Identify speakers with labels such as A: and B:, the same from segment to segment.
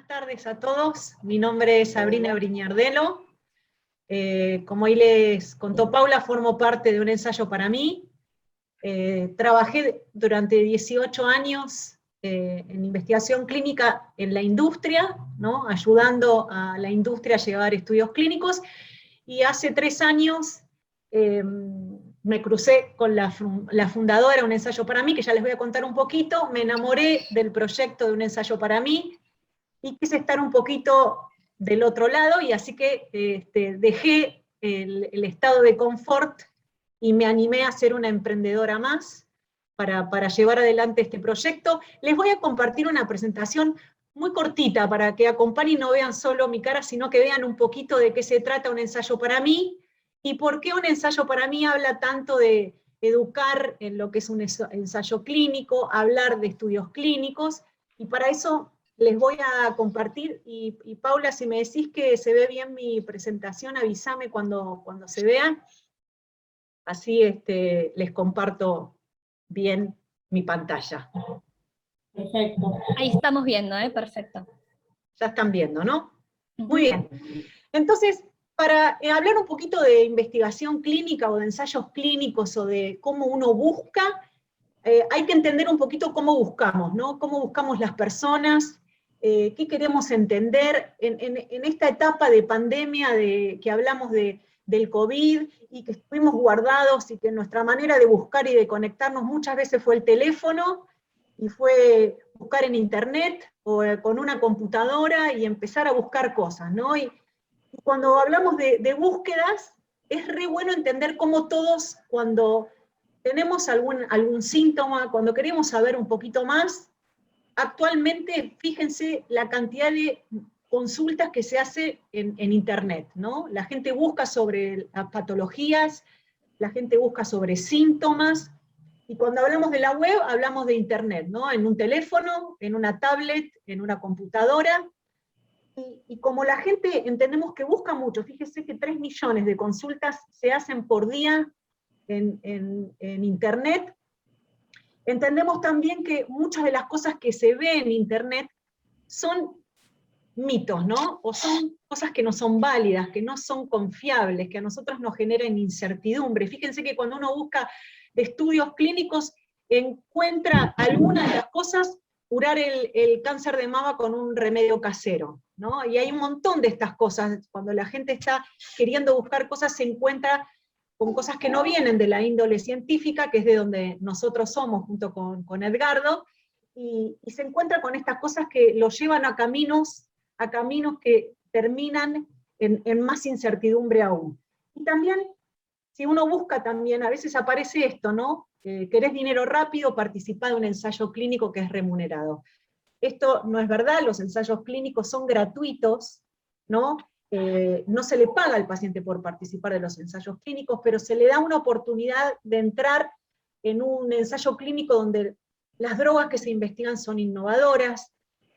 A: Buenas tardes a todos, mi nombre es Sabrina Briñardelo. Como ahí les contó Paula, formo parte de un ensayo para mí. Trabajé durante 18 años en investigación clínica en la industria, ¿no? Ayudando a la industria a llevar estudios clínicos, y hace 3 años me crucé con la fundadora de Un Ensayo para Mí, que ya les voy a contar un poquito. Me enamoré del proyecto de Un Ensayo para Mí, y quise estar un poquito del otro lado, y así que dejé el estado de confort y me animé a ser una emprendedora más para llevar adelante este proyecto. Les voy a compartir una presentación muy cortita para que acompañen y no vean solo mi cara, sino que vean un poquito de qué se trata Un Ensayo para Mí, y por qué Un Ensayo para Mí habla tanto de educar en lo que es un ensayo clínico, hablar de estudios clínicos, y para eso les voy a compartir, y Paula, si me decís que se ve bien mi presentación, avísame cuando se vea, así les comparto bien mi pantalla.
B: Perfecto.
C: Ahí estamos viendo, perfecto.
A: Ya están viendo, ¿no? Muy bien. Entonces, para hablar un poquito de investigación clínica o de ensayos clínicos o de cómo uno busca, hay que entender un poquito cómo buscamos, ¿no? Cómo buscamos las personas, qué queremos entender en esta etapa de pandemia que hablamos del COVID y que estuvimos guardados, y que nuestra manera de buscar y de conectarnos muchas veces fue el teléfono, y fue buscar en internet o con una computadora y empezar a buscar cosas, ¿no? Y cuando hablamos de búsquedas, es re bueno entender cómo todos, cuando tenemos algún síntoma, cuando queremos saber un poquito más, actualmente, fíjense la cantidad de consultas que se hace en internet, ¿no? La gente busca sobre las patologías, la gente busca sobre síntomas, y cuando hablamos de la web, hablamos de internet, ¿no? En un teléfono, en una tablet, en una computadora, y como la gente entendemos que busca mucho, fíjese que 3 millones de consultas se hacen por día en internet, entendemos también que muchas de las cosas que se ven en internet son mitos, ¿no? O son cosas que no son válidas, que no son confiables, que a nosotros nos generan incertidumbre. Fíjense que cuando uno busca estudios clínicos, encuentra algunas de las cosas, curar el cáncer de mama con un remedio casero, ¿no? Y hay un montón de estas cosas. Cuando la gente está queriendo buscar cosas, se encuentra con cosas que no vienen de la índole científica, que es de donde nosotros somos, junto con Edgardo, y se encuentra con estas cosas que lo llevan a caminos que terminan en más incertidumbre aún. Y también, si uno busca también, a veces aparece esto, ¿no? Querés dinero rápido, participá de un ensayo clínico que es remunerado. Esto no es verdad, los ensayos clínicos son gratuitos, ¿no? No se le paga al paciente por participar de los ensayos clínicos, pero se le da una oportunidad de entrar en un ensayo clínico donde las drogas que se investigan son innovadoras,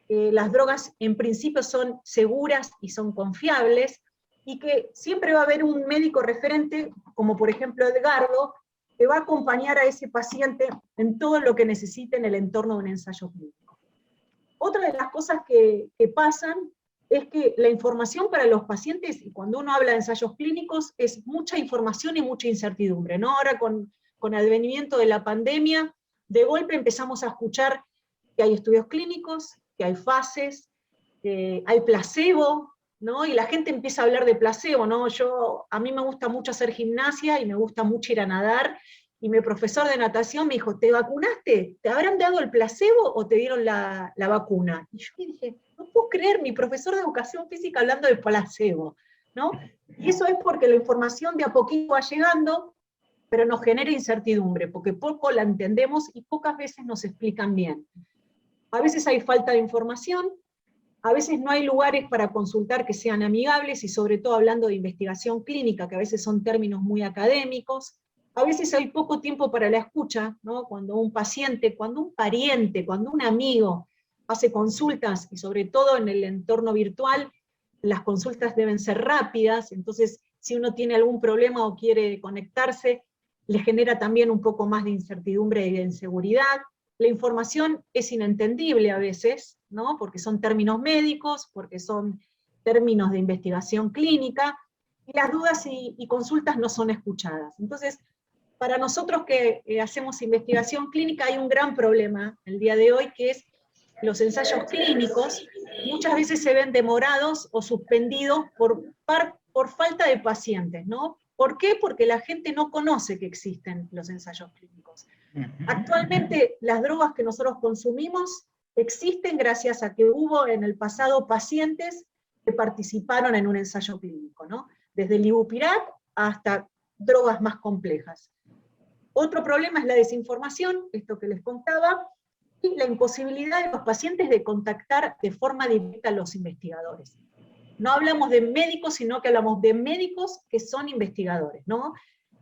A: las drogas en principio son seguras y son confiables, y que siempre va a haber un médico referente, como por ejemplo Edgardo, que va a acompañar a ese paciente en todo lo que necesite en el entorno de un ensayo clínico. Otra de las cosas que pasan es que la información para los pacientes, y cuando uno habla de ensayos clínicos, es mucha información y mucha incertidumbre, ¿no? Ahora con el advenimiento de la pandemia, de golpe empezamos a escuchar que hay estudios clínicos, que hay fases, que hay placebo, ¿no? Y la gente empieza a hablar de placebo, ¿no? A mí me gusta mucho hacer gimnasia y me gusta mucho ir a nadar, y mi profesor de natación me dijo, ¿te vacunaste? ¿Te habrán dado el placebo o te dieron la vacuna? Y yo dije, no puedo creer, mi profesor de educación física hablando de placebo, ¿no? Y eso es porque la información de a poquito va llegando, pero nos genera incertidumbre, porque poco la entendemos y pocas veces nos explican bien. A veces hay falta de información, a veces no hay lugares para consultar que sean amigables, y sobre todo hablando de investigación clínica, que a veces son términos muy académicos. A veces hay poco tiempo para la escucha, ¿no? Cuando un paciente, cuando un pariente, cuando un amigo hace consultas, y sobre todo en el entorno virtual, las consultas deben ser rápidas, entonces si uno tiene algún problema o quiere conectarse, le genera también un poco más de incertidumbre y de inseguridad. La información es inentendible a veces, ¿no? Porque son términos médicos, porque son términos de investigación clínica, y las dudas y consultas no son escuchadas. Entonces, para nosotros que hacemos investigación clínica hay un gran problema el día de hoy, que es los ensayos clínicos muchas veces se ven demorados o suspendidos por falta de pacientes, ¿no? ¿Por qué? Porque la gente no conoce que existen los ensayos clínicos. Actualmente las drogas que nosotros consumimos existen gracias a que hubo en el pasado pacientes que participaron en un ensayo clínico, ¿no? Desde el Ibupirac hasta drogas más complejas. Otro problema es la desinformación, esto que les contaba, y la imposibilidad de los pacientes de contactar de forma directa a los investigadores. No hablamos de médicos, sino que hablamos de médicos que son investigadores, ¿no?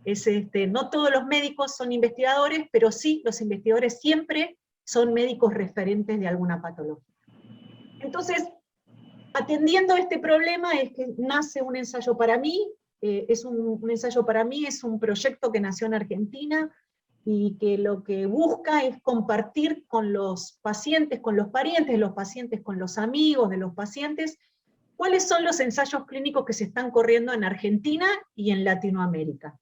A: No todos los médicos son investigadores, pero sí los investigadores siempre son médicos referentes de alguna patología. Entonces, atendiendo este problema es que nace un ensayo para mí, un ensayo para mí es un proyecto que nació en Argentina, y que lo que busca es compartir con los pacientes, con los parientes de los pacientes, con los amigos de los pacientes, cuáles son los ensayos clínicos que se están corriendo en Argentina y en Latinoamérica.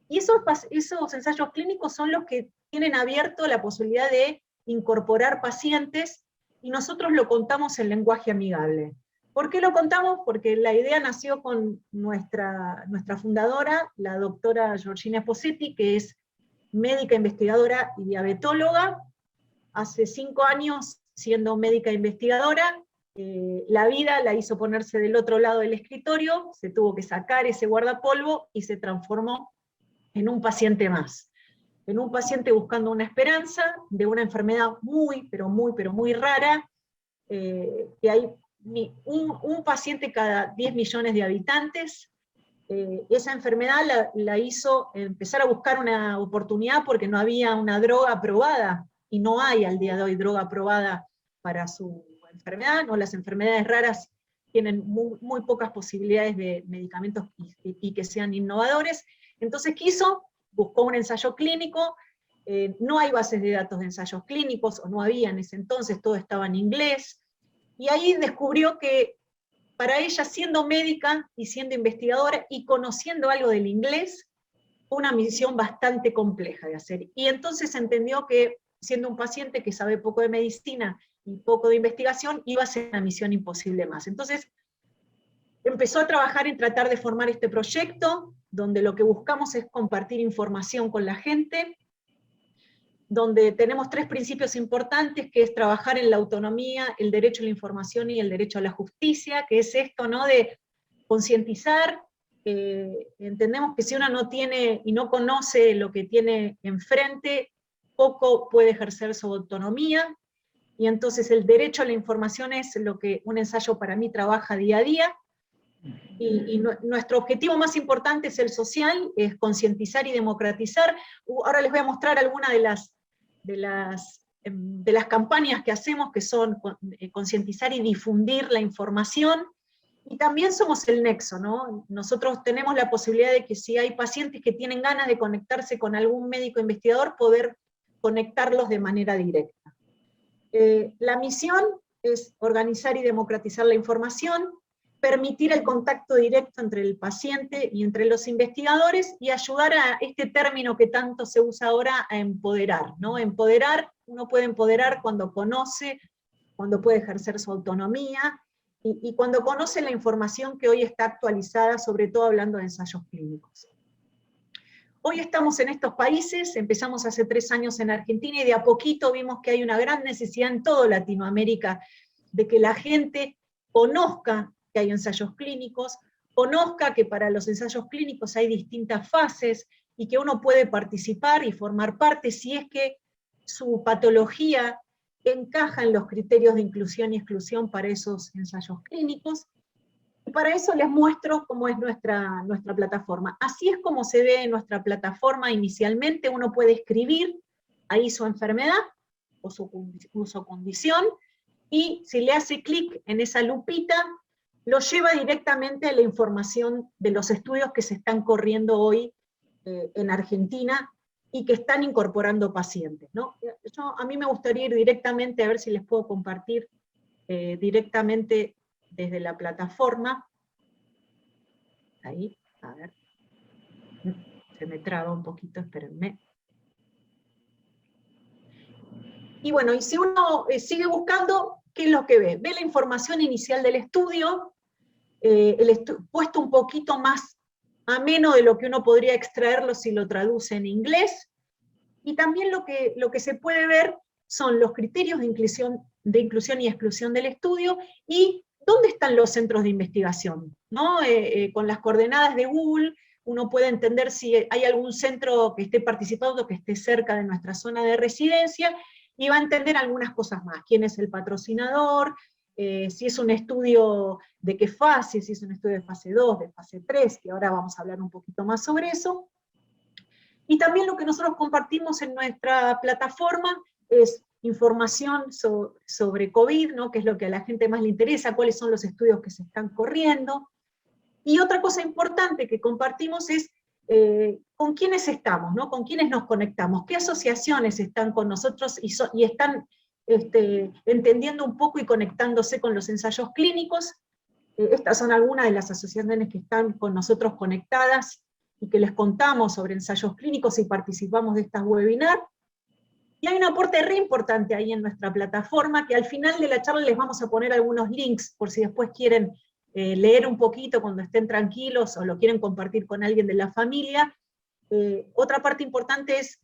A: Y esos ensayos clínicos son los que tienen abierto la posibilidad de incorporar pacientes, y nosotros lo contamos en lenguaje amigable. ¿Por qué lo contamos? Porque la idea nació con nuestra fundadora, la doctora Georgina Esposetti, que es médica investigadora y diabetóloga. Hace 5 años, siendo médica investigadora, la vida la hizo ponerse del otro lado del escritorio, se tuvo que sacar ese guardapolvo y se transformó en un paciente más. En un paciente buscando una esperanza de una enfermedad muy, pero muy rara, que hay un paciente cada 10 millones de habitantes. Esa enfermedad la hizo empezar a buscar una oportunidad porque no había una droga aprobada, y no hay al día de hoy droga aprobada para su enfermedad, ¿no? Las enfermedades raras tienen muy pocas posibilidades de medicamentos y que sean innovadores. Entonces, ¿qué hizo? Buscó un ensayo clínico, no hay bases de datos de ensayos clínicos, o no había en ese entonces, todo estaba en inglés, y ahí descubrió que para ella, siendo médica y siendo investigadora y conociendo algo del inglés, fue una misión bastante compleja de hacer. Y entonces entendió que, siendo un paciente que sabe poco de medicina y poco de investigación, iba a ser una misión imposible más. Entonces, empezó a trabajar en tratar de formar este proyecto, donde lo que buscamos es compartir información con la gente, donde tenemos 3 principios importantes, que es trabajar en la autonomía, el derecho a la información y el derecho a la justicia, que es esto, ¿no?, de concientizar. Entendemos que si uno no tiene y no conoce lo que tiene enfrente, poco puede ejercer su autonomía, y entonces el derecho a la información es lo que un ensayo para mí trabaja día a día, y nuestro objetivo más importante es el social, es concientizar y democratizar. Ahora les voy a mostrar algunas de las campañas que hacemos, que son concientizar y difundir la información, y también somos el nexo, ¿no? Nosotros tenemos la posibilidad de que si hay pacientes que tienen ganas de conectarse con algún médico investigador, poder conectarlos de manera directa. La misión es organizar y democratizar la información, permitir el contacto directo entre el paciente y entre los investigadores, y ayudar a este término que tanto se usa ahora, a empoderar, ¿no? Empoderar, uno puede empoderar cuando conoce, cuando puede ejercer su autonomía, y cuando conoce la información que hoy está actualizada, sobre todo hablando de ensayos clínicos. Hoy estamos en estos países, empezamos hace 3 años en Argentina, y de a poquito vimos que hay una gran necesidad en toda Latinoamérica de que la gente conozca que hay ensayos clínicos, conozca que para los ensayos clínicos hay distintas fases, y que uno puede participar y formar parte si es que su patología encaja en los criterios de inclusión y exclusión para esos ensayos clínicos. Y para eso les muestro cómo es nuestra plataforma. Así es como se ve en nuestra plataforma inicialmente. Uno puede escribir ahí su enfermedad o su condición, y si le hace clic en esa lupita, lo lleva directamente a la información de los estudios que se están corriendo hoy en Argentina, y que están incorporando pacientes, ¿no? A mí me gustaría ir directamente a ver si les puedo compartir directamente desde la plataforma. Ahí, a ver. Se me traba un poquito, espérenme. Y bueno, y si uno sigue buscando, ¿qué es lo que ve? Ve la información inicial del estudio, puesto un poquito más ameno de lo que uno podría extraerlo si lo traduce en inglés, y también lo que se puede ver son los criterios de inclusión y exclusión del estudio, y dónde están los centros de investigación, ¿no? Con las coordenadas de Google, uno puede entender si hay algún centro que esté participando, que esté cerca de nuestra zona de residencia, y va a entender algunas cosas más: quién es el patrocinador, si es un estudio de qué fase, si es un estudio de fase 2, de fase 3, que ahora vamos a hablar un poquito más sobre eso. Y también lo que nosotros compartimos en nuestra plataforma es información sobre COVID, ¿no? Que es lo que a la gente más le interesa, cuáles son los estudios que se están corriendo. Y otra cosa importante que compartimos es con quiénes estamos, ¿no? Con quiénes nos conectamos, qué asociaciones están con nosotros y están entendiendo un poco y conectándose con los ensayos clínicos. Estas son algunas de las asociaciones que están con nosotros conectadas y que les contamos sobre ensayos clínicos y participamos de estas webinars. Y hay un aporte re importante ahí en nuestra plataforma, que al final de la charla les vamos a poner algunos links, por si después quieren leer un poquito cuando estén tranquilos, o lo quieren compartir con alguien de la familia. Otra parte importante es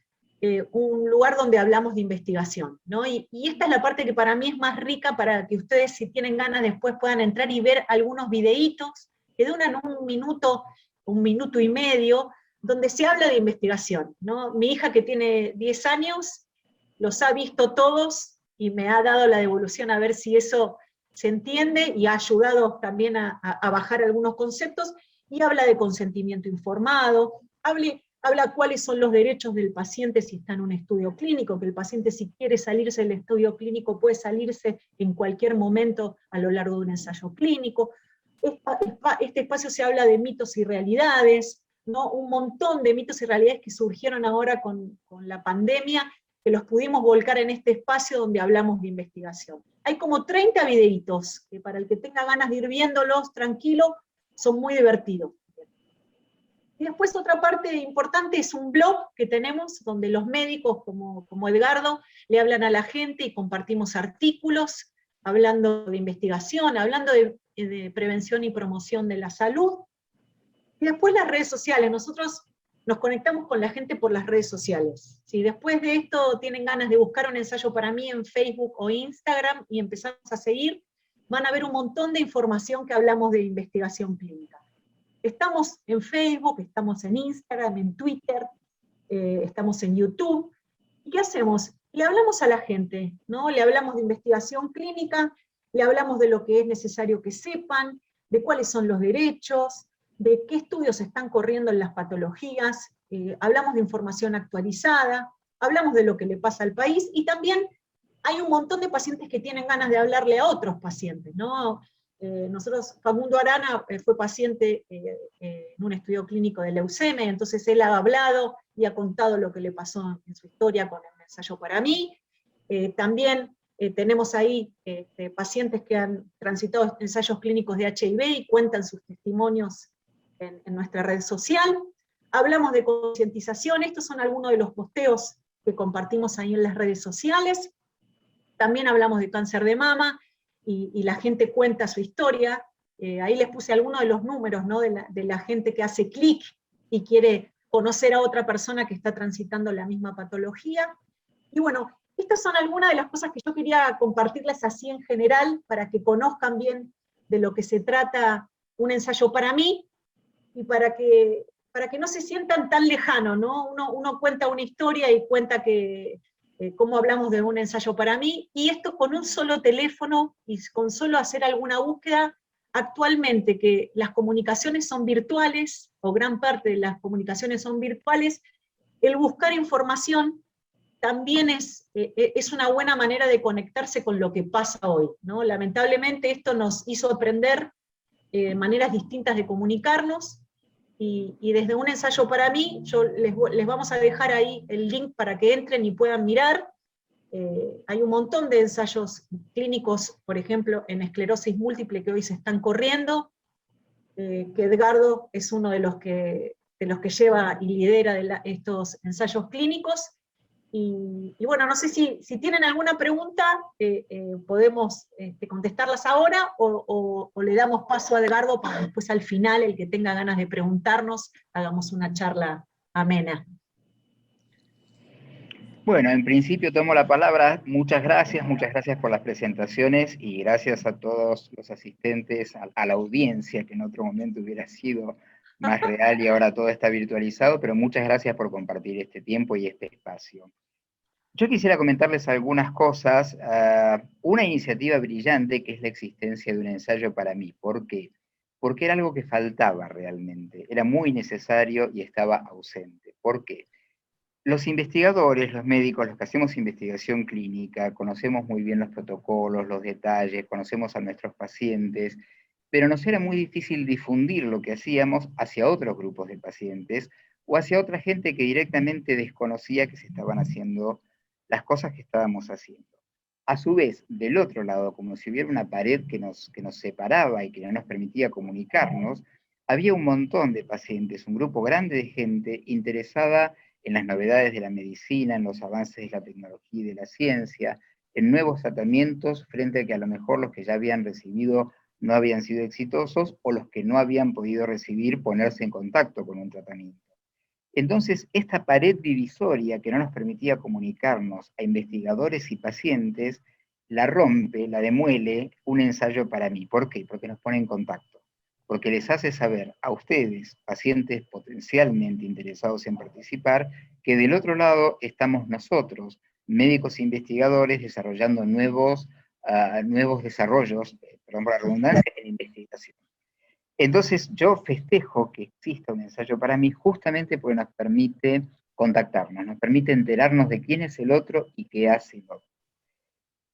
A: un lugar donde hablamos de investigación, ¿no? Y esta es la parte que para mí es más rica, para que ustedes, si tienen ganas, después puedan entrar y ver algunos videitos, que duran un minuto y medio, donde se habla de investigación, ¿no? Mi hija, que tiene 10 años, los ha visto todos, y me ha dado la devolución a ver si eso se entiende, y ha ayudado también a bajar algunos conceptos, y habla de consentimiento informado, habla cuáles son los derechos del paciente si está en un estudio clínico, que el paciente, si quiere salirse del estudio clínico, puede salirse en cualquier momento a lo largo de un ensayo clínico. Este espacio se habla de mitos y realidades, ¿no? Un montón de mitos y realidades que surgieron ahora con la pandemia, que los pudimos volcar en este espacio donde hablamos de investigación. Hay como 30 videitos, que para el que tenga ganas de ir viéndolos tranquilo, son muy divertidos. Y después otra parte importante es un blog que tenemos, donde los médicos como Edgardo le hablan a la gente y compartimos artículos, hablando de investigación, hablando de prevención y promoción de la salud. Y después las redes sociales, nosotros nos conectamos con la gente por las redes sociales. Si después de esto tienen ganas de buscar un ensayo para mí en Facebook o Instagram y empezamos a seguir, van a ver un montón de información que hablamos de investigación clínica. Estamos en Facebook, estamos en Instagram, en Twitter, estamos en YouTube. ¿Y qué hacemos? Le hablamos a la gente, ¿no? Le hablamos de investigación clínica, le hablamos de lo que es necesario que sepan, de cuáles son los derechos, de qué estudios están corriendo en las patologías, hablamos de información actualizada, hablamos de lo que le pasa al país, y también hay un montón de pacientes que tienen ganas de hablarle a otros pacientes, ¿no? Nosotros, Facundo Arana fue paciente en un estudio clínico de leucemia, entonces él ha hablado y ha contado lo que le pasó en su historia con el ensayo para mí. También tenemos ahí pacientes que han transitado ensayos clínicos de HIV y cuentan sus testimonios en nuestra red social. Hablamos de concientización, estos son algunos de los posteos que compartimos ahí en las redes sociales. También hablamos de cáncer de mama, y la gente cuenta su historia. Ahí les puse algunos de los números, ¿no? de la gente que hace clic y quiere conocer a otra persona que está transitando la misma patología. Y bueno, estas son algunas de las cosas que yo quería compartirles así en general, para que conozcan bien de lo que se trata un ensayo para mí, y para que no se sientan tan lejanos, ¿no? Uno cuenta una historia y cuenta cómo hablamos de un ensayo para mí, y esto con un solo teléfono, y con solo hacer alguna búsqueda. Actualmente, que las comunicaciones son virtuales, o gran parte de las comunicaciones son virtuales, el buscar información también es una buena manera de conectarse con lo que pasa hoy, ¿no? Lamentablemente esto nos hizo aprender maneras distintas de comunicarnos, y desde un ensayo para mí, les vamos a dejar ahí el link para que entren y puedan mirar. Hay un montón de ensayos clínicos, por ejemplo, en esclerosis múltiple que hoy se están corriendo, que Edgardo es uno de los que lleva y lidera estos ensayos clínicos. Y bueno, no sé si tienen alguna pregunta, podemos contestarlas ahora, o le damos paso a Edgardo para después al final, el que tenga ganas de preguntarnos, hagamos una charla amena.
D: Bueno, en principio tomo la palabra. Muchas gracias por las presentaciones y gracias a todos los asistentes, a la audiencia, que en otro momento hubiera sido más real y ahora todo está virtualizado, pero muchas gracias por compartir este tiempo y este espacio. Yo quisiera comentarles algunas cosas, una iniciativa brillante que es la existencia de un ensayo para mí. ¿Por qué? Porque era algo que faltaba realmente, era muy necesario y estaba ausente. ¿Por qué? Los investigadores, los médicos, los que hacemos investigación clínica, conocemos muy bien los protocolos, los detalles, conocemos a nuestros pacientes, pero nos era muy difícil difundir lo que hacíamos hacia otros grupos de pacientes o hacia otra gente que directamente desconocía que se estaban haciendo las cosas que estábamos haciendo. A su vez, del otro lado, como si hubiera una pared que nos separaba y que no nos permitía comunicarnos, había un montón de pacientes, un grupo grande de gente interesada en las novedades de la medicina, en los avances de la tecnología y de la ciencia, en nuevos tratamientos frente a que a lo mejor los que ya habían recibido no habían sido exitosos o los que no habían podido recibir ponerse en contacto con un tratamiento. Entonces, esta pared divisoria que no nos permitía comunicarnos a investigadores y pacientes, la rompe, la demuele un ensayo para mí. ¿Por qué? Porque nos pone en contacto. Porque les hace saber a ustedes, pacientes potencialmente interesados en participar, que del otro lado estamos nosotros, médicos e investigadores, desarrollando nuevos desarrollos, perdón por la redundancia, en investigación. Entonces yo festejo que exista un ensayo para mí justamente porque nos permite contactarnos, nos permite enterarnos de quién es el otro y qué hace el otro.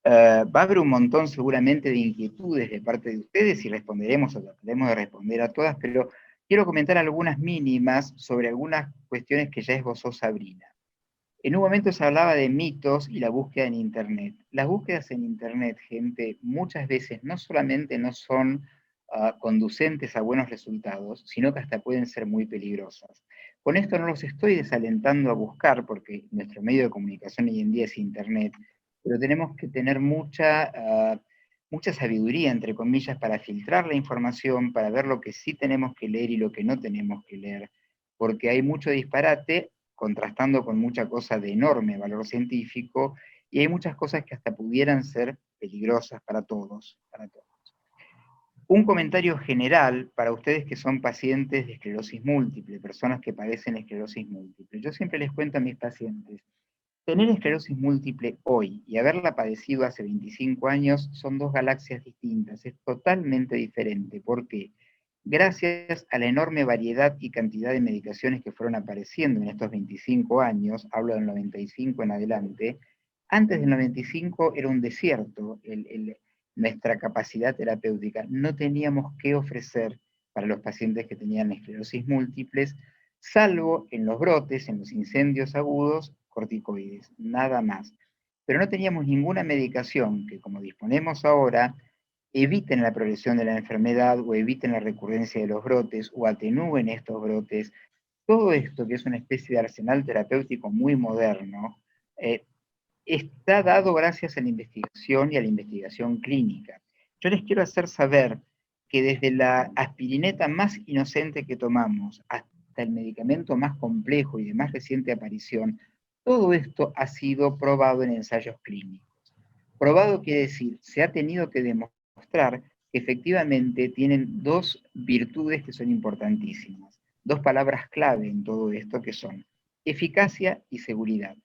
D: Va a haber un montón seguramente de inquietudes de parte de ustedes y responderemos o trataremos de responder a todas, pero quiero comentar algunas mínimas sobre algunas cuestiones que ya esbozó Sabrina. En un momento se hablaba de mitos y la búsqueda en Internet. Las búsquedas en Internet, gente, muchas veces no solamente no son conducentes a buenos resultados, sino que hasta pueden ser muy peligrosas. Con esto no los estoy desalentando a buscar, porque nuestro medio de comunicación hoy en día es Internet, pero tenemos que tener mucha sabiduría, entre comillas, para filtrar la información, para ver lo que sí tenemos que leer y lo que no tenemos que leer, porque hay mucho disparate, contrastando con mucha cosa de enorme valor científico, y hay muchas cosas que hasta pudieran ser peligrosas para todos, para todos. Un comentario general para ustedes que son pacientes de esclerosis múltiple, personas que padecen esclerosis múltiple. Yo siempre les cuento a mis pacientes, tener esclerosis múltiple hoy y haberla padecido hace 25 años son dos galaxias distintas, es totalmente diferente. ¿Por qué? Gracias a la enorme variedad y cantidad de medicaciones que fueron apareciendo en estos 25 años, hablo del 95 en adelante, antes del 95 era un desierto nuestra capacidad terapéutica. No teníamos qué ofrecer para los pacientes que tenían esclerosis múltiples, salvo en los brotes, en los incendios agudos, corticoides, nada más. Pero no teníamos ninguna medicación que, como disponemos ahora, eviten la progresión de la enfermedad o eviten la recurrencia de los brotes o atenúen estos brotes. Todo esto, que es una especie de arsenal terapéutico muy moderno, está dado gracias a la investigación y a la investigación clínica. Yo les quiero hacer saber que desde la aspirineta más inocente que tomamos hasta el medicamento más complejo y de más reciente aparición, todo esto ha sido probado en ensayos clínicos. Probado quiere decir, se ha tenido que demostrar que efectivamente tienen dos virtudes que son importantísimas, dos palabras clave en todo esto que son eficacia y seguridad.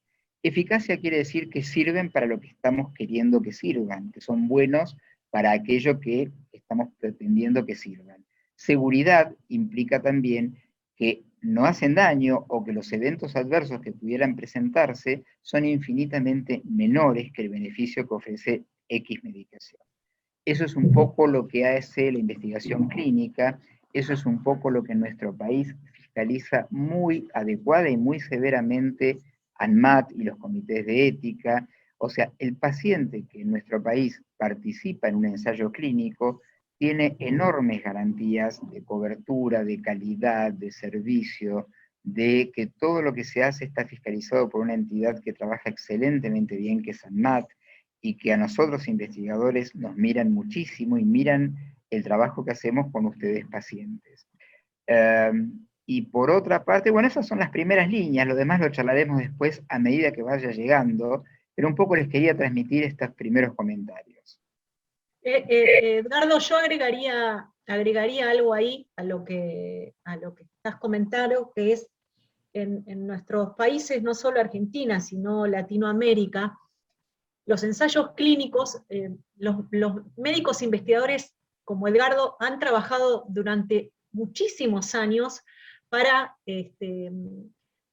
D: Eficacia quiere decir que sirven para lo que estamos queriendo que sirvan, que son buenos para aquello que estamos pretendiendo que sirvan. Seguridad implica también que no hacen daño o que los eventos adversos que pudieran presentarse son infinitamente menores que el beneficio que ofrece X medicación. Eso es un poco lo que hace la investigación clínica, eso es un poco lo que en nuestro país fiscaliza muy adecuada y muy severamente ANMAT y los comités de ética. O sea, el paciente que en nuestro país participa en un ensayo clínico tiene enormes garantías de cobertura, de calidad, de servicio, de que todo lo que se hace está fiscalizado por una entidad que trabaja excelentemente bien, que es ANMAT, y que a nosotros investigadores nos miran muchísimo y miran el trabajo que hacemos con ustedes pacientes. Y por otra parte, bueno, esas son las primeras líneas, lo demás lo charlaremos después a medida que vaya llegando, pero un poco les quería transmitir estos primeros comentarios.
A: Edgardo, yo agregaría algo ahí a lo que estás comentando, que es en nuestros países, no solo Argentina, sino Latinoamérica, los ensayos clínicos, los médicos investigadores como Edgardo han trabajado durante muchísimos años para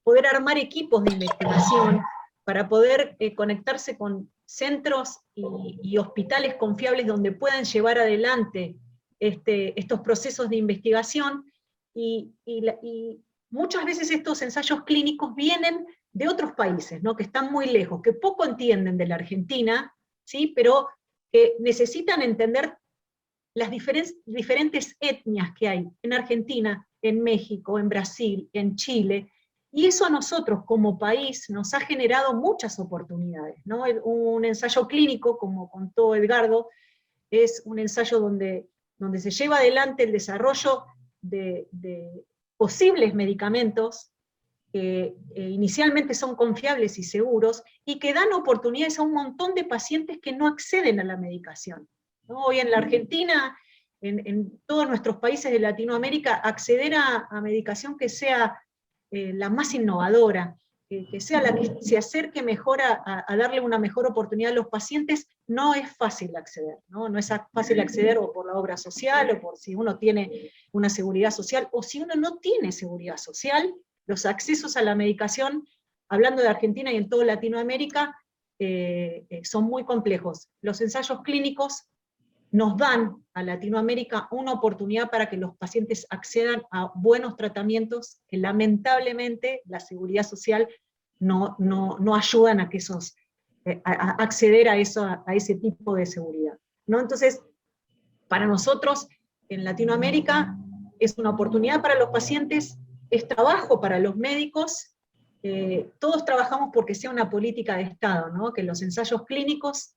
A: poder armar equipos de investigación, para poder conectarse con centros y hospitales confiables donde puedan llevar adelante estos procesos de investigación, y muchas veces estos ensayos clínicos vienen de otros países, ¿no? Que están muy lejos, que poco entienden de la Argentina, ¿sí? Pero que necesitan entender las diferentes etnias que hay en Argentina, en México, en Brasil, en Chile, y eso a nosotros como país nos ha generado muchas oportunidades, ¿no? Un ensayo clínico, como contó Edgardo, es un ensayo donde se lleva adelante el desarrollo de posibles medicamentos que inicialmente son confiables y seguros, y que dan oportunidades a un montón de pacientes que no acceden a la medicación, ¿no? Hoy en la Argentina, en todos nuestros países de Latinoamérica, acceder a medicación que sea la más innovadora, que sea la que se acerque mejor a darle una mejor oportunidad a los pacientes, no es fácil acceder, ¿no? No es fácil acceder o por la obra social, o por si uno tiene una seguridad social, o si uno no tiene seguridad social. Los accesos a la medicación, hablando de Argentina y en toda Latinoamérica, son muy complejos. Los ensayos clínicos nos dan a Latinoamérica una oportunidad para que los pacientes accedan a buenos tratamientos que lamentablemente la seguridad social no ayudan a que a acceder a ese tipo de seguridad, ¿no? Entonces, para nosotros en Latinoamérica es una oportunidad para los pacientes, es trabajo para los médicos, todos trabajamos porque sea una política de Estado, ¿no? Que los ensayos clínicos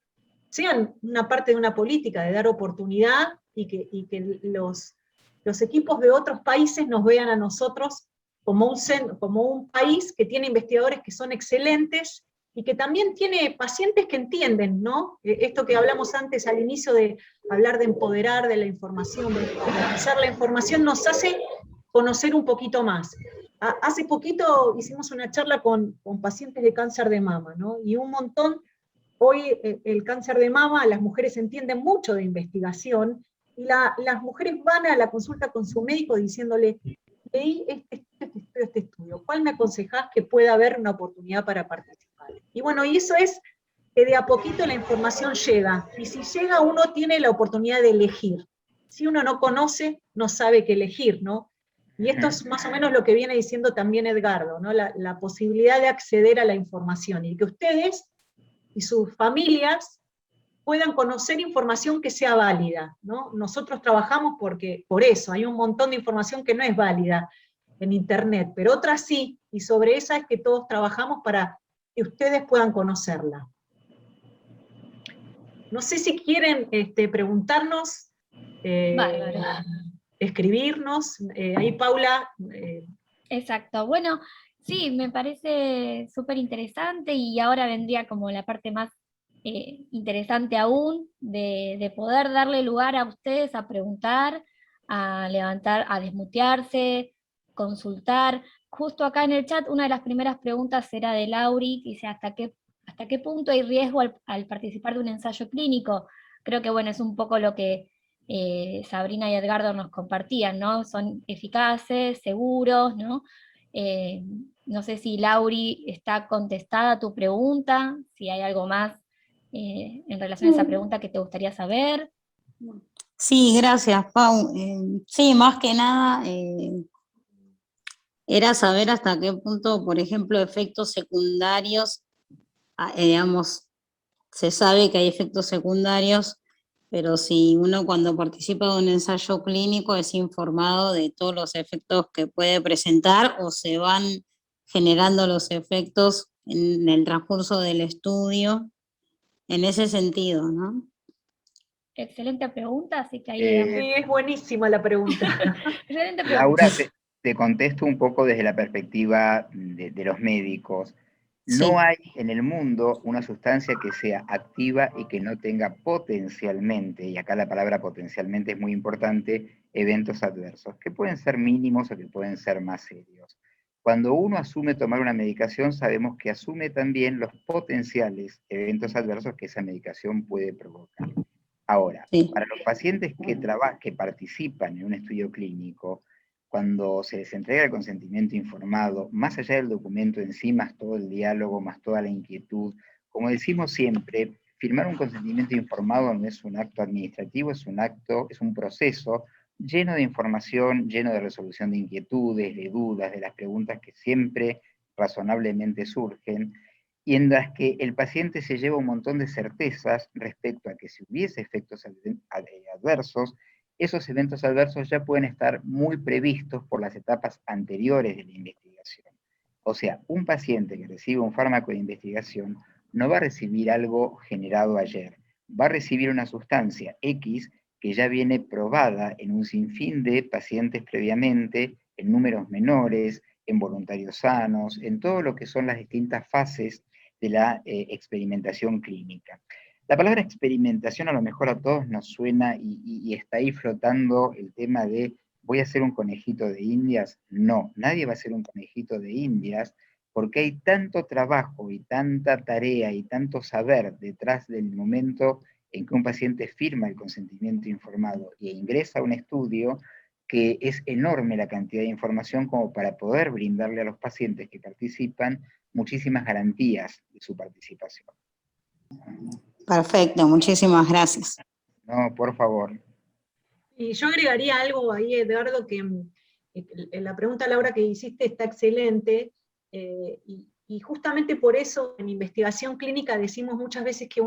A: sean una parte de una política de dar oportunidad, y que los equipos de otros países nos vean a nosotros como un país que tiene investigadores que son excelentes, y que también tiene pacientes que entienden, ¿no? Esto que hablamos antes al inicio de hablar de empoderar, de la información, de democratizar la información, nos hace conocer un poquito más. Hace poquito hicimos una charla con pacientes de cáncer de mama, ¿no? Y un montón. Hoy el cáncer de mama, las mujeres entienden mucho de investigación, y las mujeres van a la consulta con su médico diciéndole: leí este estudio, ¿cuál me aconsejás que pueda haber una oportunidad para participar? Y bueno, y eso es que de a poquito la información llega, y si llega uno tiene la oportunidad de elegir. Si uno no conoce, no sabe qué elegir, ¿no? Y esto es más o menos lo que viene diciendo también Edgardo, ¿no? La posibilidad de acceder a la información, y que ustedes y sus familias puedan conocer información que sea válida, ¿no? Nosotros trabajamos por eso, hay un montón de información que no es válida en internet, pero otras sí, y sobre esa es que todos trabajamos para que ustedes puedan conocerla. No sé si quieren preguntarnos, escribirnos, ahí Paula.
C: Exacto, bueno, sí, me parece súper interesante, y ahora vendría como la parte más interesante aún, de poder darle lugar a ustedes a preguntar, a levantar, a desmutearse, consultar. Justo acá en el chat, una de las primeras preguntas era de Lauri, que dice: ¿hasta qué punto hay riesgo al participar de un ensayo clínico? Creo que bueno, es un poco lo que Sabrina y Edgardo nos compartían, ¿no? Son eficaces, seguros, ¿no? No sé si Lauri está contestada tu pregunta, si hay algo más en relación a esa pregunta que te gustaría saber.
B: Sí, gracias, Pau. Sí, más que nada era saber hasta qué punto, por ejemplo, efectos secundarios, digamos, se sabe que hay efectos secundarios, pero si uno cuando participa de un ensayo clínico es informado de todos los efectos que puede presentar o se van generando los efectos en el transcurso del estudio, en ese sentido, ¿no?
C: Excelente pregunta, así que ahí
A: Sí, es buenísima la pregunta.
C: Excelente pregunta.
D: Laura, te contesto un poco desde la perspectiva de los médicos.
B: Sí.
D: No hay en el mundo una sustancia que sea activa y que no tenga potencialmente, y acá la palabra potencialmente es muy importante, eventos adversos, que pueden ser mínimos o que pueden ser más serios. Cuando uno asume tomar una medicación, sabemos que asume también los potenciales eventos adversos que esa medicación puede provocar. Ahora,
B: Sí.
D: para los pacientes que participan en un estudio clínico, cuando se les entrega el consentimiento informado, más allá del documento en sí, más todo el diálogo, más toda la inquietud, como decimos siempre, firmar un consentimiento informado no es un acto administrativo, es un proceso lleno de información, lleno de resolución de inquietudes, de dudas, de las preguntas que siempre razonablemente surgen, y en las que el paciente se lleva un montón de certezas respecto a que si hubiese efectos adversos, esos eventos adversos ya pueden estar muy previstos por las etapas anteriores de la investigación. O sea, un paciente que recibe un fármaco de investigación no va a recibir algo generado ayer, va a recibir una sustancia X que ya viene probada en un sinfín de pacientes previamente, en números menores, en voluntarios sanos, en todo lo que son las distintas fases de la experimentación clínica. La palabra experimentación a lo mejor a todos nos suena y está ahí flotando el tema de ¿voy a hacer un conejito de indias? No, nadie va a hacer un conejito de indias porque hay tanto trabajo y tanta tarea y tanto saber detrás del momento en que un paciente firma el consentimiento informado e ingresa a un estudio que es enorme la cantidad de información como para poder brindarle a los pacientes que participan muchísimas garantías de su participación.
B: Perfecto, muchísimas gracias.
D: No, por favor.
A: Y yo agregaría algo ahí, Edgardo, que la pregunta, Laura, que hiciste está excelente, y justamente por eso en investigación clínica decimos muchas veces que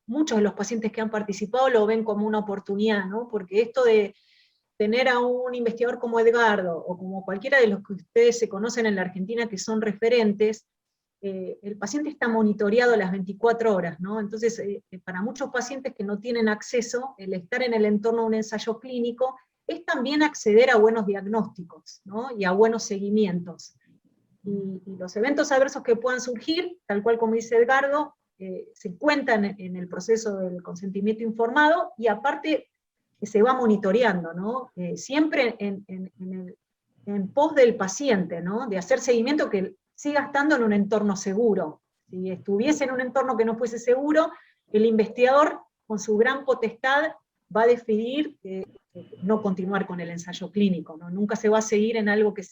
A: muchos de los pacientes que han participado lo ven como una oportunidad, ¿no? Porque esto de tener a un investigador como Edgardo, o como cualquiera de los que ustedes se conocen en la Argentina que son referentes, el paciente está monitoreado las 24 horas, ¿no? Entonces, para muchos pacientes que no tienen acceso, el estar en el entorno de un ensayo clínico es también acceder a buenos diagnósticos, ¿no? Y a buenos seguimientos. Y los eventos adversos que puedan surgir, tal cual como dice Edgardo, se cuentan en el proceso del consentimiento informado, y aparte se va monitoreando, ¿no? Siempre en pos del paciente, ¿no? De hacer seguimiento que siga estando en un entorno seguro. Si estuviese en un entorno que no fuese seguro, el investigador, con su gran potestad, va a decidir no continuar con el ensayo clínico, ¿no? Nunca se va a seguir en algo que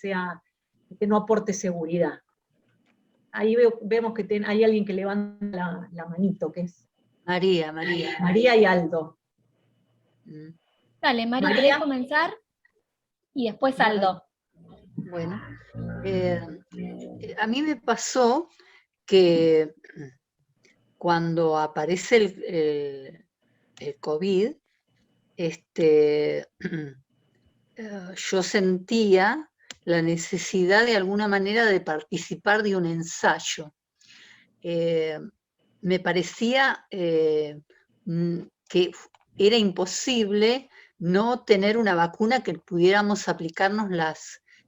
A: no aporte seguridad. Ahí vemos que hay alguien que levanta la manito, que es
E: María.
A: María y Aldo.
C: Dale, María, ¿querés comenzar? Y después Aldo.
E: Bueno, a mí me pasó que cuando aparece el COVID, yo sentía la necesidad de alguna manera de participar de un ensayo. Me parecía que era imposible no tener una vacuna que pudiéramos aplicarnos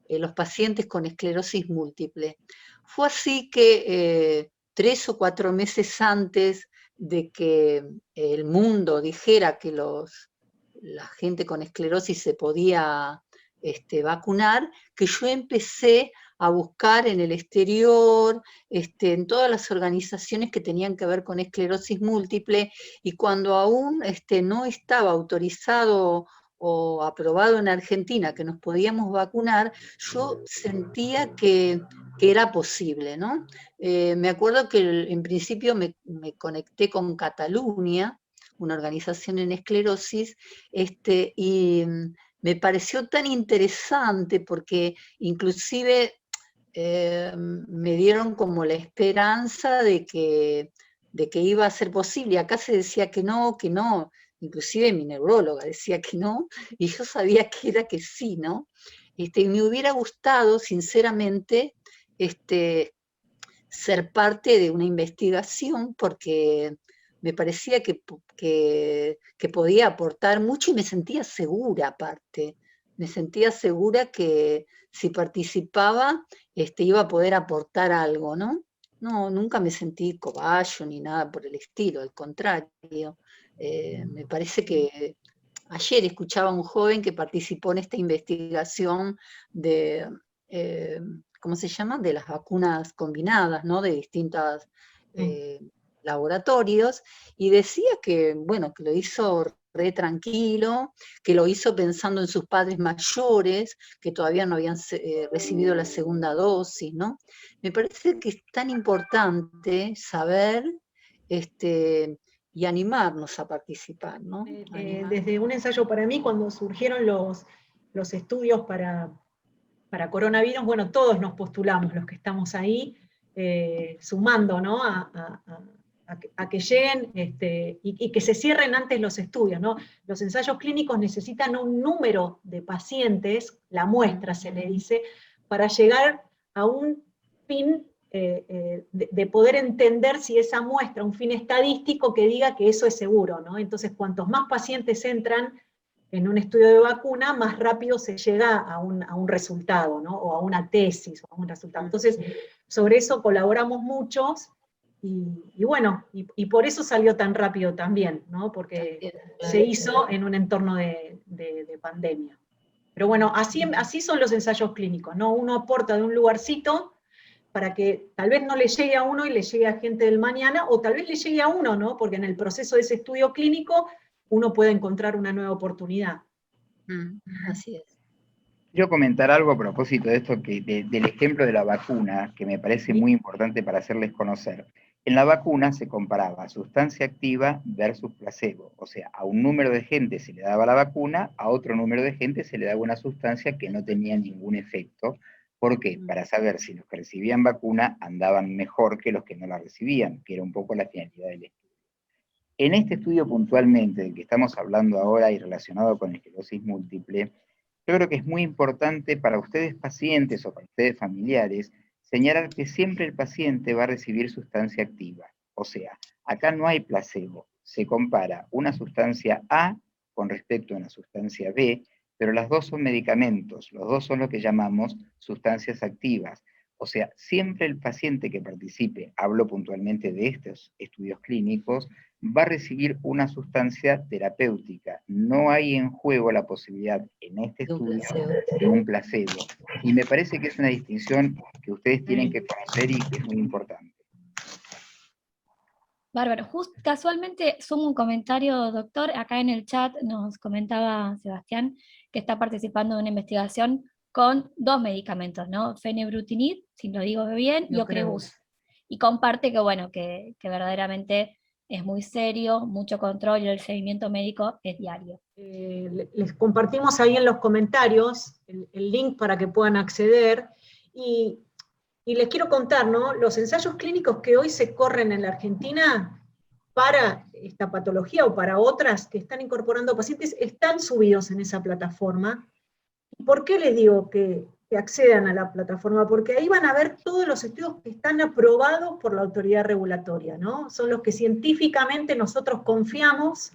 E: los pacientes con esclerosis múltiple. Fue así que 3 o 4 meses antes de que el mundo dijera que la gente con esclerosis se podía vacunar, que yo empecé a buscar en el exterior, en todas las organizaciones que tenían que ver con esclerosis múltiple, y cuando aún no estaba autorizado o aprobado en Argentina que nos podíamos vacunar, yo sentía que era posible, ¿no? Me acuerdo que en principio me conecté con Cataluña, una organización en esclerosis, y me pareció tan interesante porque inclusive me dieron como la esperanza de que que iba a ser posible, acá se decía que no, inclusive mi neuróloga decía que no, y yo sabía que era que sí, ¿no? Y me hubiera gustado, sinceramente, ser parte de una investigación, porque me parecía que podía aportar mucho y me sentía segura aparte. Me sentía segura que si participaba iba a poder aportar algo, ¿no? No, nunca me sentí cobayo ni nada por el estilo, al contrario. Me parece que ayer escuchaba a un joven que participó en esta investigación de, ¿cómo se llama? De las vacunas combinadas, ¿no? De distintos laboratorios, y decía que, bueno, que lo hizo re tranquilo, que lo hizo pensando en sus padres mayores, que todavía no habían recibido la segunda dosis, ¿no? Me parece que es tan importante saber y animarnos a participar, ¿no?
A: Desde un ensayo para mí, cuando surgieron los estudios para coronavirus, bueno, todos nos postulamos, los que estamos ahí, sumando, ¿no? A que lleguen y que se cierren antes los estudios, ¿no? Los ensayos clínicos necesitan un número de pacientes, la muestra se le dice, para llegar a un fin de poder entender si esa muestra, un fin estadístico que diga que eso es seguro, ¿no? Entonces, cuantos más pacientes entran en un estudio de vacuna, más rápido se llega a un resultado, ¿no? O a una tesis, o a un resultado. Entonces, sobre eso colaboramos muchos, y bueno, y por eso salió tan rápido también, ¿no? Porque se hizo en un entorno de pandemia. Pero bueno, así son los ensayos clínicos, ¿no? Uno aporta de un lugarcito para que tal vez no le llegue a uno y le llegue a gente del mañana, o tal vez le llegue a uno, ¿no? Porque en el proceso de ese estudio clínico uno puede encontrar una nueva oportunidad.
E: Así es.
D: Quiero comentar algo a propósito de esto, del ejemplo de la vacuna, que me parece muy importante para hacerles conocer. En la vacuna se comparaba sustancia activa versus placebo, o sea, a un número de gente se le daba la vacuna, a otro número de gente se le daba una sustancia que no tenía ningún efecto. ¿Por qué? Para saber si los que recibían vacuna andaban mejor que los que no la recibían, que era un poco la finalidad del estudio. En este estudio puntualmente, del que estamos hablando ahora y relacionado con esclerosis múltiple, yo creo que es muy importante para ustedes pacientes o para ustedes familiares señalar que siempre el paciente va a recibir sustancia activa. O sea, acá no hay placebo. Se compara una sustancia A con respecto a una sustancia B, pero las dos son medicamentos, los dos son lo que llamamos sustancias activas. O sea, siempre el paciente que participe, hablo puntualmente de estos estudios clínicos, va a recibir una sustancia terapéutica. No hay en juego la posibilidad en este estudio de un placebo. Y me parece que es una distinción que ustedes tienen que conocer y que es muy importante.
C: Bárbaro. Casualmente sumo un comentario, doctor. Acá en el chat nos comentaba Sebastián que está participando de una investigación con 2 medicamentos, ¿no? Fenebrutinib, si lo digo bien, y Ocrevus. Y comparte que, bueno, que verdaderamente es muy serio, mucho control y el seguimiento médico es diario.
A: Les compartimos ahí en los comentarios el link para que puedan acceder, y les quiero contar, ¿no? Los ensayos clínicos que hoy se corren en la Argentina para esta patología o para otras que están incorporando pacientes están subidos en esa plataforma. ¿Por qué les digo que accedan a la plataforma? Porque ahí van a ver todos los estudios que están aprobados por la autoridad regulatoria, ¿no? Son los que científicamente nosotros confiamos,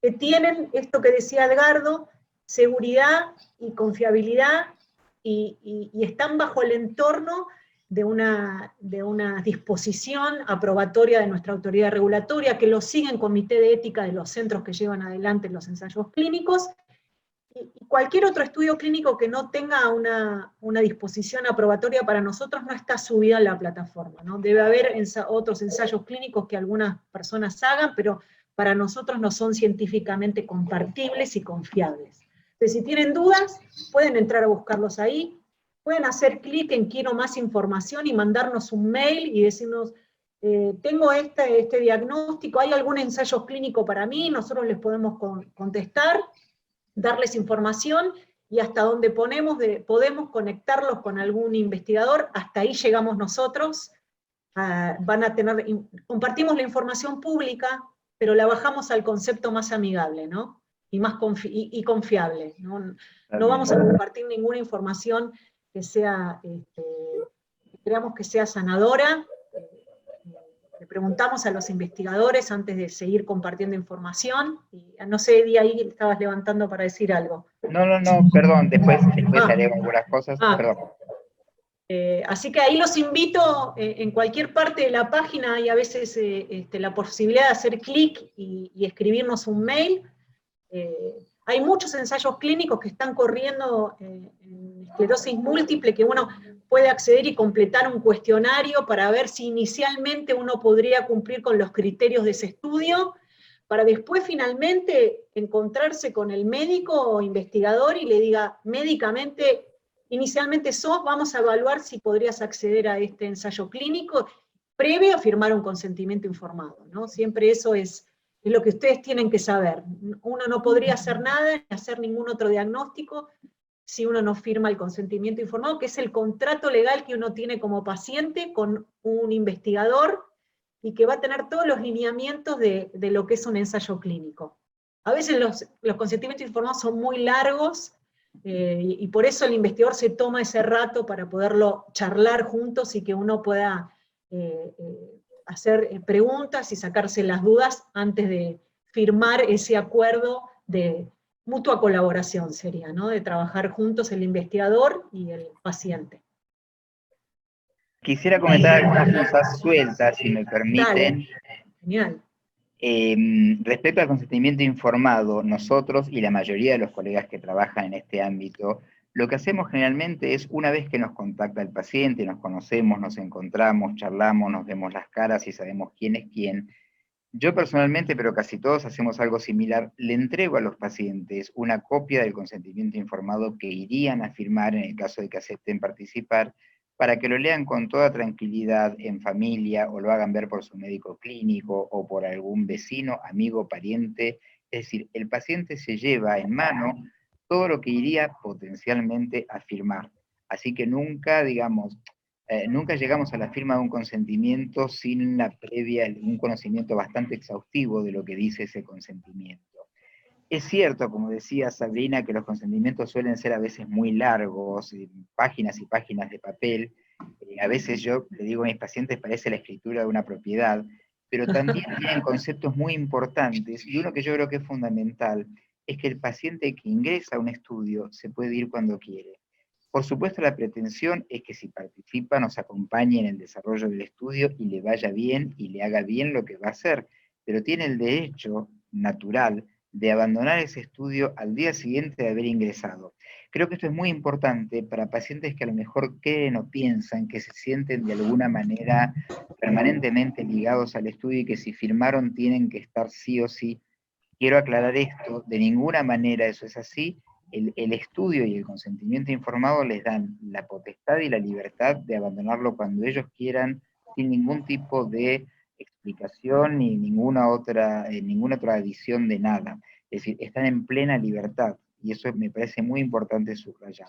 A: que tienen esto que decía Edgardo, seguridad y confiabilidad, y están bajo el entorno de una disposición aprobatoria de nuestra autoridad regulatoria, que lo sigue en comité de ética de los centros que llevan adelante los ensayos clínicos, y cualquier otro estudio clínico que no tenga una disposición aprobatoria para nosotros no está subida en la plataforma, ¿no? Debe haber otros ensayos clínicos que algunas personas hagan, pero para nosotros no son científicamente compartibles y confiables. Entonces, si tienen dudas, pueden entrar a buscarlos ahí, pueden hacer clic en quiero más información y mandarnos un mail y decirnos, tengo este diagnóstico, ¿hay algún ensayo clínico para mí? Nosotros les podemos contestar, darles información, y hasta donde podemos conectarlos con algún investigador, hasta ahí llegamos nosotros, compartimos la información pública, pero la bajamos al concepto más amigable, ¿no? Y más confiable, ¿no? No vamos a compartir ninguna información que sea, que creamos que sea sanadora. Le preguntamos a los investigadores antes de seguir compartiendo información. Y, no sé, Eddie, ahí estabas levantando para decir algo.
D: No, perdón, después haré algunas cosas, perdón.
A: Así que ahí los invito, en cualquier parte de la página hay a veces la posibilidad de hacer clic y escribirnos un mail. Hay muchos ensayos clínicos que están corriendo en esclerosis múltiple, que uno puede acceder y completar un cuestionario para ver si inicialmente uno podría cumplir con los criterios de ese estudio, para después finalmente encontrarse con el médico o investigador y le diga médicamente, inicialmente vamos a evaluar si podrías acceder a este ensayo clínico, previo a firmar un consentimiento informado, ¿no? Siempre eso es lo que ustedes tienen que saber. Uno no podría hacer nada, ni hacer ningún otro diagnóstico, si uno no firma el consentimiento informado, que es el contrato legal que uno tiene como paciente con un investigador, y que va a tener todos los lineamientos de lo que es un ensayo clínico. A veces los consentimientos informados son muy largos, y por eso el investigador se toma ese rato para poderlo charlar juntos y que uno pueda hacer preguntas y sacarse las dudas antes de firmar ese acuerdo de mutua colaboración, sería, ¿no? De trabajar juntos el investigador y el paciente.
D: Quisiera comentar algunas cosas sueltas, si me permiten.
A: Dale. Genial.
D: Respecto al consentimiento informado, nosotros y la mayoría de los colegas que trabajan en este ámbito, lo que hacemos generalmente es, una vez que nos contacta el paciente, nos conocemos, nos encontramos, charlamos, nos vemos las caras y sabemos quién es quién, yo personalmente, pero casi todos hacemos algo similar, le entrego a los pacientes una copia del consentimiento informado que irían a firmar en el caso de que acepten participar, para que lo lean con toda tranquilidad en familia, o lo hagan ver por su médico clínico, o por algún vecino, amigo, pariente. Es decir, el paciente se lleva en mano todo lo que iría potencialmente a firmar. Así que nunca, digamos, nunca llegamos a la firma de un consentimiento sin la previa, un conocimiento bastante exhaustivo de lo que dice ese consentimiento. Es cierto, como decía Sabrina, que los consentimientos suelen ser a veces muy largos, páginas y páginas de papel. A veces yo le digo a mis pacientes, parece la escritura de una propiedad, pero también tienen conceptos muy importantes, y uno que yo creo que es fundamental, es que el paciente que ingresa a un estudio se puede ir cuando quiere. Por supuesto, la pretensión es que si participa nos acompañe en el desarrollo del estudio y le vaya bien y le haga bien lo que va a hacer, pero tiene el derecho natural de abandonar ese estudio al día siguiente de haber ingresado. Creo que esto es muy importante para pacientes que a lo mejor creen o piensan que se sienten de alguna manera permanentemente ligados al estudio y que si firmaron tienen que estar sí o sí. Quiero aclarar esto, de ninguna manera eso es así. El estudio y el consentimiento informado les dan la potestad y la libertad de abandonarlo cuando ellos quieran, sin ningún tipo de explicación ni ninguna otra adición de nada. Es decir, están en plena libertad, y eso me parece muy importante subrayar.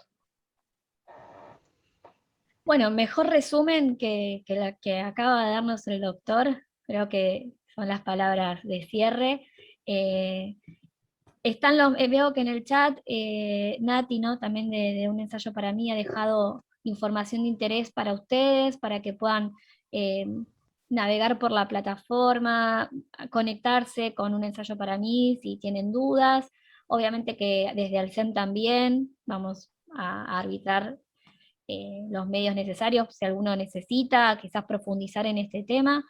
C: Bueno, mejor resumen que la que acaba de darnos el doctor, creo que son las palabras de cierre. Veo que en el chat Nati, ¿no? También de Un Ensayo para Mí, ha dejado información de interés para ustedes, para que puedan navegar por la plataforma, conectarse con Un Ensayo para Mí si tienen dudas. Obviamente que desde Alcem también vamos a arbitrar los medios necesarios si alguno necesita quizás profundizar en este tema.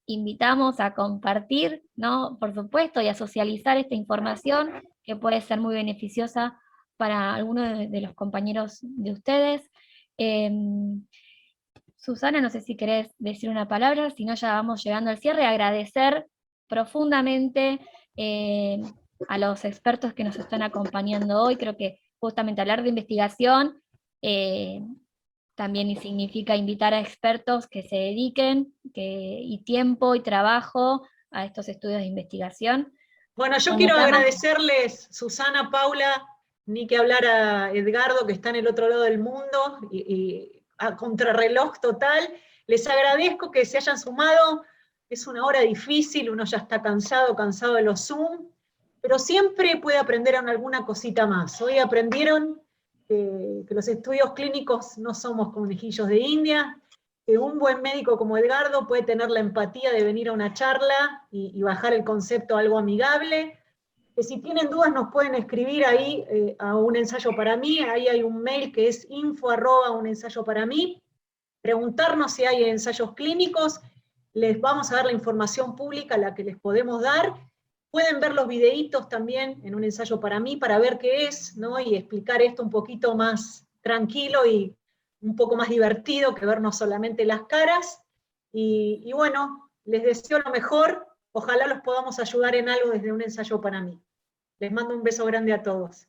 C: Invitamos a compartir, ¿no? Por supuesto, y a socializar esta información que puede ser muy beneficiosa para algunos de los compañeros de ustedes. Susana, no sé si querés decir una palabra, si no ya vamos llegando al cierre. Agradecer profundamente a los expertos que nos están acompañando hoy. Creo que justamente hablar de investigación también significa invitar a expertos que se dediquen y tiempo y trabajo a estos estudios de investigación.
A: Bueno, yo quiero agradecerles, Susana, Paula, ni que hablar a Edgardo, que está en el otro lado del mundo, y a contrarreloj total, Les agradezco que se hayan sumado, es una hora difícil, uno ya está cansado de los Zoom, pero siempre puede aprender alguna cosita más. Hoy aprendieron que los estudios clínicos no somos conejillos de India, que un buen médico como Edgardo puede tener la empatía de venir a una charla y bajar el concepto a algo amigable, que si tienen dudas nos pueden escribir ahí a Un Ensayo para Mí, ahí hay un mail que es info@unensayoparamí, preguntarnos si hay ensayos clínicos, les vamos a dar la información pública, la que les podemos dar. Pueden ver los videitos también en Un Ensayo para Mí para ver qué es, ¿no? Y explicar esto un poquito más tranquilo y un poco más divertido que vernos solamente las caras. Y bueno, les deseo lo mejor, ojalá los podamos ayudar en algo desde Un Ensayo para Mí. Les mando un beso grande a todos.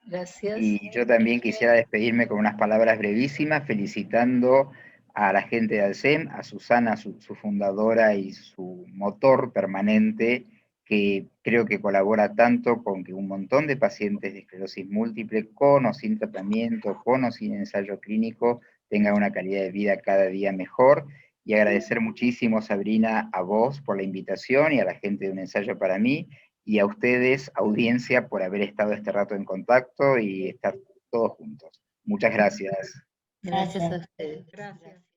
E: Gracias.
D: Y yo también quisiera despedirme con unas palabras brevísimas, felicitando a la gente de Alcem, a Susana, su fundadora y su motor permanente, que creo que colabora tanto con que un montón de pacientes de esclerosis múltiple, con o sin tratamiento, con o sin ensayo clínico, tengan una calidad de vida cada día mejor. Y agradecer muchísimo, Sabrina, a vos por la invitación y a la gente de Un Ensayo para Mí, y a ustedes, audiencia, por haber estado este rato en contacto y estar todos juntos. Muchas gracias.
E: Gracias a ustedes.
A: Gracias.